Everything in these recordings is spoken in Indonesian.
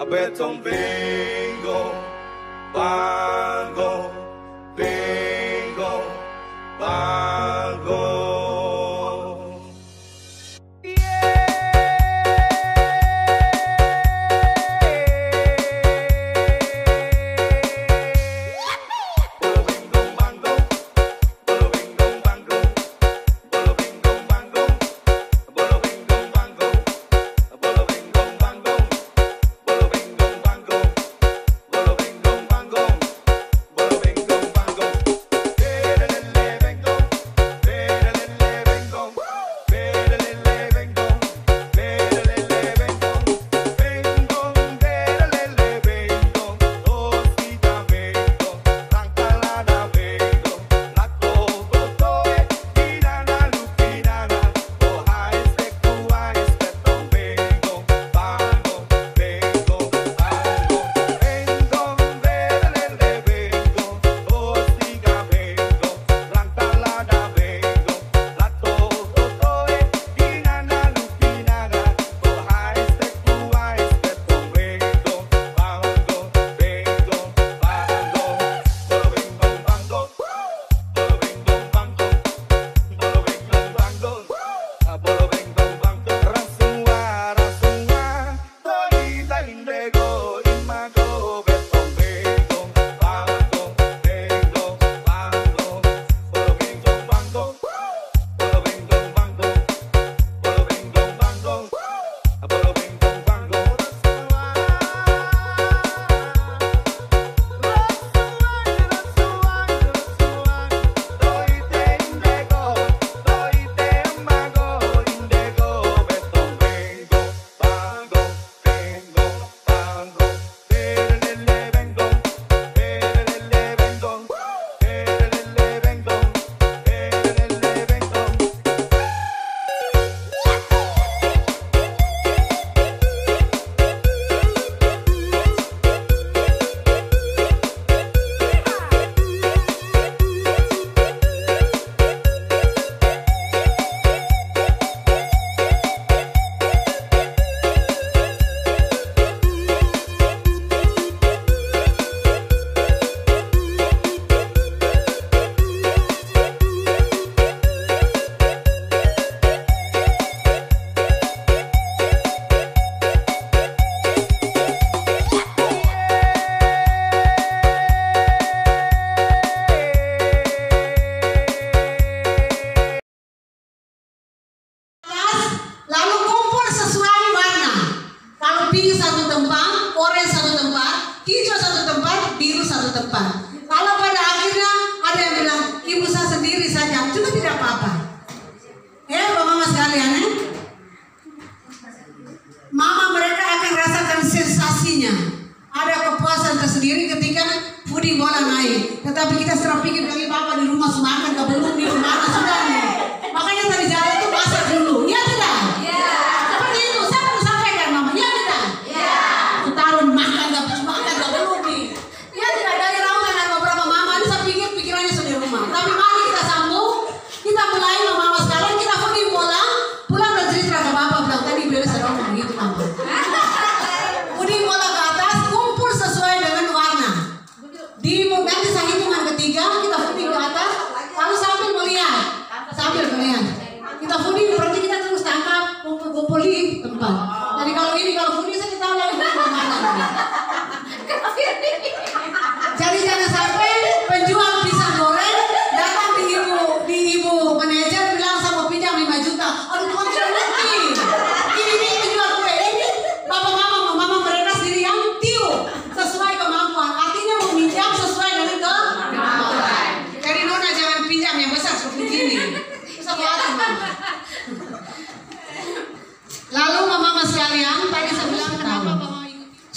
betong bingo, bango, bingo, bango.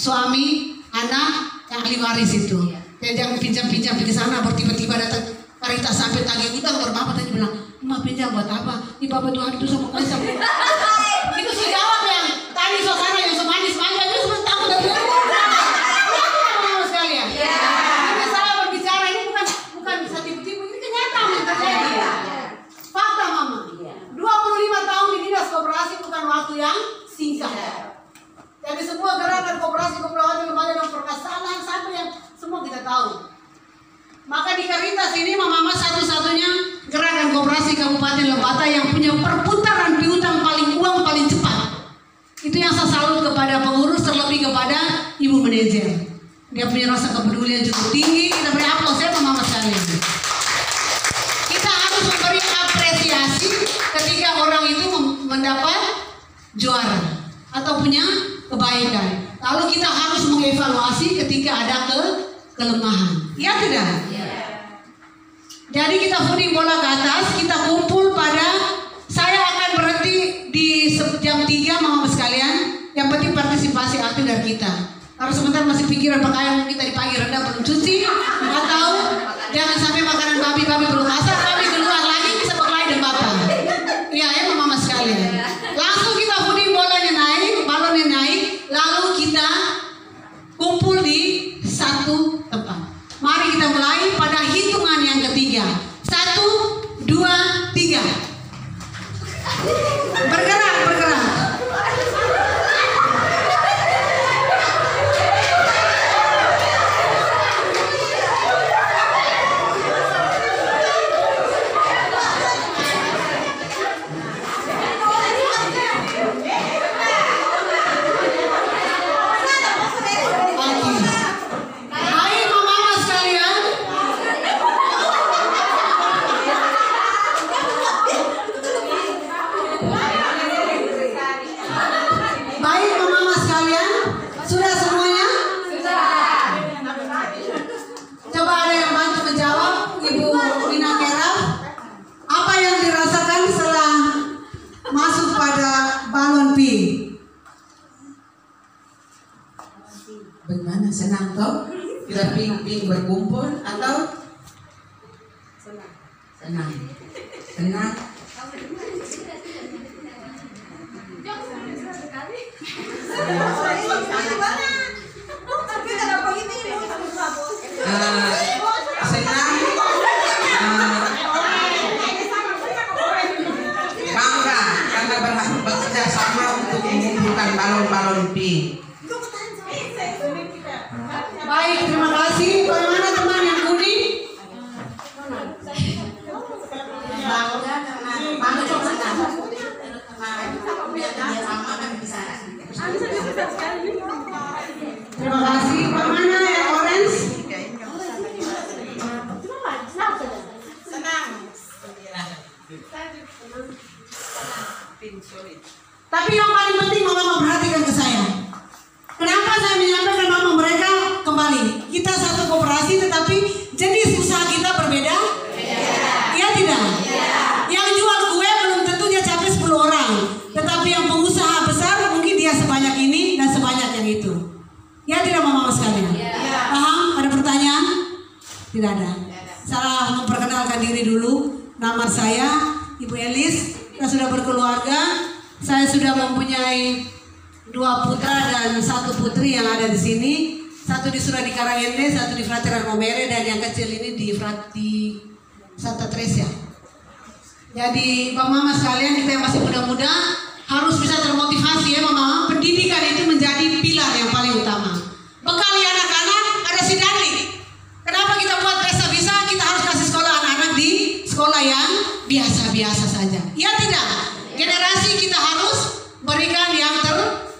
Suami, anak, yang ahli waris itu. Dan jangan pinjam-pinjam ke sana, tiba-tiba datang Karita sampai tagih utang, baru bapak tadi bilang, "Ma pinjam buat apa? Ini bapak tuh hari itu sama kali sama." Itu si jawab yang tadi suasana yang semanis manja itu semua takut dari mama sekalian. Ini salah berbicara, ini bukan bisa tipu-tipu, ini kenyataan yang terjadi. Fakta mama. 25 tahun di dinas koperasi bukan waktu yang singkat. Jadi semua gerakan koperasi yang punya perputaran piutang uang paling cepat. Itu yang saya salut kepada pengurus, terlebih kepada ibu manajer. Dia punya rasa kepedulian cukup tinggi. Kita beri aplaus ya mama sekalian. Kita harus memberi apresiasi ketika orang itu mendapat juara atau punya kebaikan. Lalu kita harus mengevaluasi ketika ada kelemahan. Iya tidak? Jadi kita voting bola ke atas, kita kumpul pada, saya akan berhenti di jam 3 mama sekalian. Yang penting partisipasi aktif dari kita. Kalau sebentar masih pikiran pakaian kita di pagi rendah belum cuci, atau jangan sampai makanan babi belum masak, babi keluar lagi bisa berkelahi dan bapak. Iya ya mama sekalian. Langsung kita voting bolanya naik, balonnya naik, lalu kita kumpul di satu tempat. Mari kita mulai pada hitungan yang ketiga. 1, 2, 3. Bergerak. Bagaimana? Senang toh? Kita ping berkumpul atau senang? Bangga karena bekerja sama untuk mengumpulkan balon-balon pink. Baik, terima kasih. Bagaimana teman yang kuning? Bangga karena bangga cuma senang. Terima kasih. Bagaimana yang orange? Senang. Tapi yang paling penting mama memperhatikan ke saya. Kenapa saya menyampaikan mama mereka kembali? Kita satu koperasi tetapi jenis usaha kita berbeda. Iya tidak? Yang jual kue belum tentu dia capai 10 orang. Tetapi yang pengusaha besar mungkin dia sebanyak ini dan sebanyak yang itu. Ya tidak mama sekalian? Paham? Ada pertanyaan? Tidak ada. Saya memperkenalkan diri dulu. Nama saya Ibu Elis. Kita sudah berkeluarga. Saya sudah mempunyai 2 putra dan 1 putri yang ada di sini. 1 di Suradi Karangende, 1 di Frateran Momere, dan yang kecil ini di Frati Santa Tresia. Jadi mama sekalian, kita yang masih muda-muda harus bisa termotivasi ya mama. Pendidikan itu menjadi pilar yang paling utama. Bekali anak-anak ada sidani. Kenapa kita buat pesta bisa? Kita harus kasih sekolah anak-anak di sekolah yang biasa-biasa saja. Ya tidak? Generasi kita harus berikan yang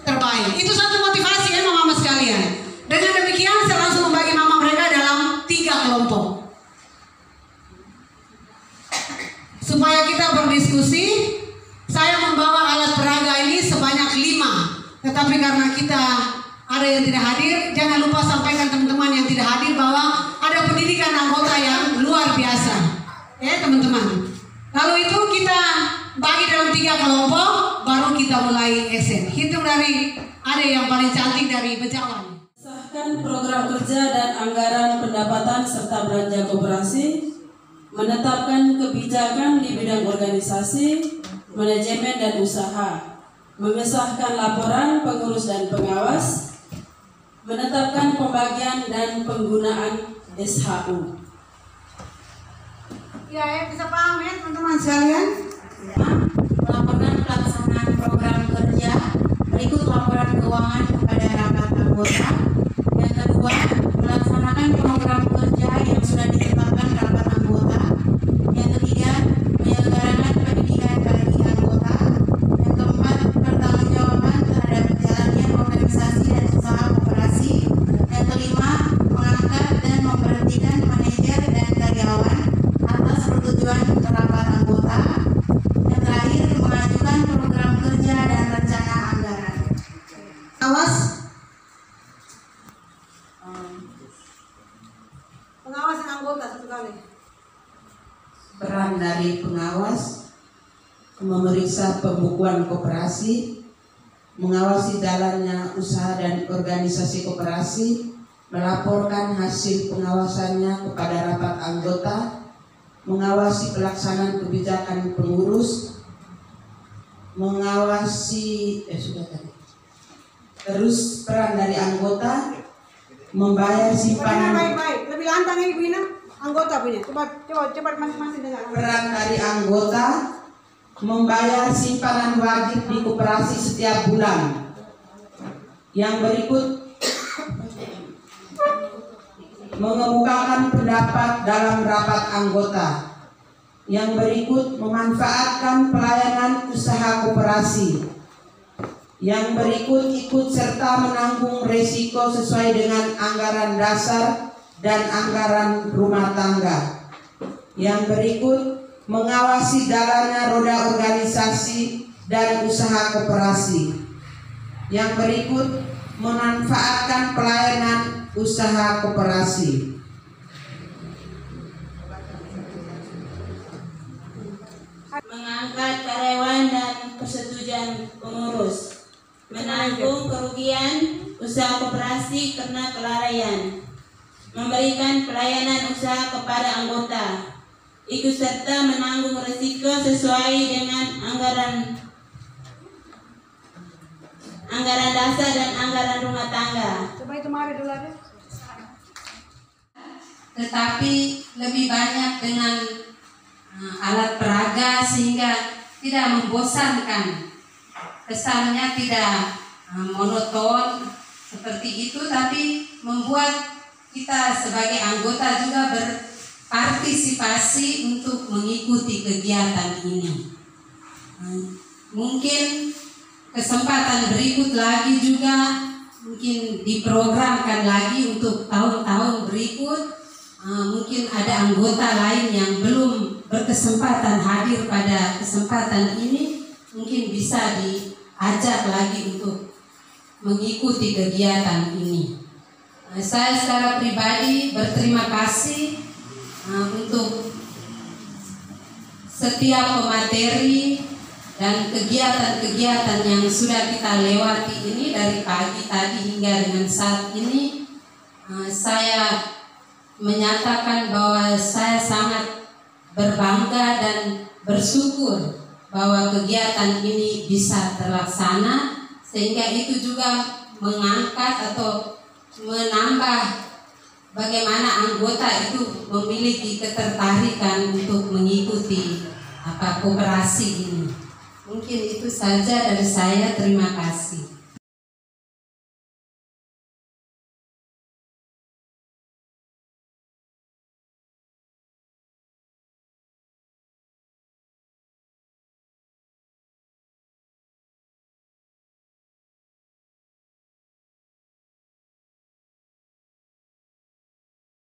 terbaik. Itu satu motivasi ya mama sekalian. Dengan demikian saya langsung membagi mama mereka dalam 3 kelompok. Supaya kita berdiskusi, saya membawa alat peraga ini sebanyak 5. Tetapi karena kita ada yang tidak hadir, jangan lupa sampaikan teman-teman yang tidak hadir bahwa ada pendidikan anggota yang luar biasa. Ya teman-teman. Lalu itu kita bagi dalam 3 kelompok, baru kita mulai esen. Hitung dari ada yang paling cantik dari Bejawan. Sahkan program kerja dan anggaran pendapatan serta belanja koperasi, menetapkan kebijakan di bidang organisasi, manajemen dan usaha, mengesahkan laporan pengurus dan pengawas, menetapkan pembagian dan penggunaan SHU. Ya, bisa paham ya teman-teman sekalian? Melaporkan pelaksanaan program kerja, berikut laporan keuangan kepada rapat anggota. Yang kedua, melaksanakan program kerja yang sudah ditetapkan rapat anggota. Yang ketiga, menyelenggarakan pendidikan memeriksa pembukuan koperasi, mengawasi jalannya usaha dan organisasi koperasi, melaporkan hasil pengawasannya kepada rapat anggota, mengawasi pelaksanaan kebijakan pengurus, mengawasi terus peran dari anggota, membayar simpanan. Baik. Lebih lantang Ibu Ina, anggota punya. Cepat masing-masing dengar. Peran dari anggota, membayar simpanan wajib di koperasi setiap bulan. Yang berikut, mengemukakan pendapat dalam rapat anggota. Yang berikut, memanfaatkan pelayanan usaha koperasi. Yang berikut, ikut serta menanggung risiko sesuai dengan anggaran dasar dan anggaran rumah tangga. Yang berikut, mengawasi jalannya roda organisasi dan usaha koperasi. Yang berikut, memanfaatkan pelayanan usaha koperasi. Mengangkat karyawan dan persetujuan pengurus, menanggung kerugian usaha koperasi karena kelalaian, memberikan pelayanan usaha kepada anggota, ikut serta menanggung risiko sesuai dengan anggaran dasar dan anggaran rumah tangga. Coba itu mari dulu ada. Tetapi lebih banyak dengan alat peraga sehingga tidak membosankan. Kesannya tidak monoton seperti itu, tapi membuat kita sebagai anggota juga berpartisipasi untuk mengikuti kegiatan ini. Mungkin kesempatan berikut lagi juga mungkin diprogramkan lagi untuk tahun-tahun berikut. Mungkin ada anggota lain yang belum berkesempatan hadir pada kesempatan ini, mungkin bisa diajak lagi untuk mengikuti kegiatan ini. Saya secara pribadi berterima kasih untuk setiap pemateri dan kegiatan-kegiatan yang sudah kita lewati ini dari pagi tadi hingga dengan saat ini. Saya menyatakan bahwa saya sangat berbangga dan bersyukur bahwa kegiatan ini bisa terlaksana, sehingga itu juga mengangkat atau menambah bagaimana anggota itu memiliki ketertarikan untuk mengikuti koperasi ini. Mungkin itu saja dari saya, terima kasih.